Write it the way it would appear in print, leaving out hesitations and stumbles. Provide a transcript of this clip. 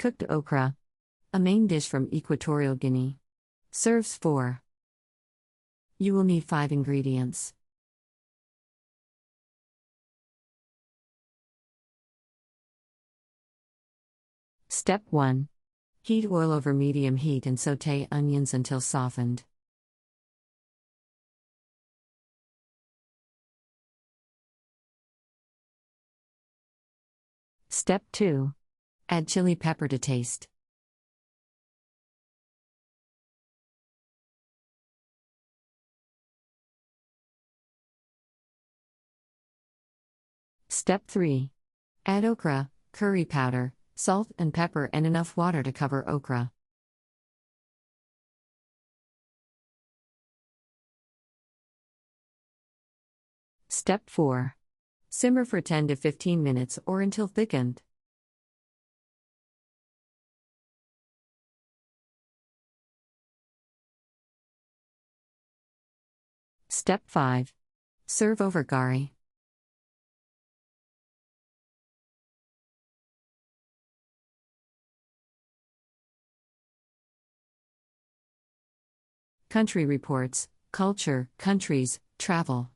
Cooked okra, a main dish from Equatorial Guinea. Serves 4. You will need 5 ingredients. Step 1. Heat oil over medium heat and saute onions until softened. Step 2. Add chili pepper to taste. Step 3. Add okra, curry powder, salt and pepper and enough water to cover okra. Step 4. Simmer for 10 to 15 minutes or until thickened. Step 5. Serve over gari. Country reports, culture, countries, travel.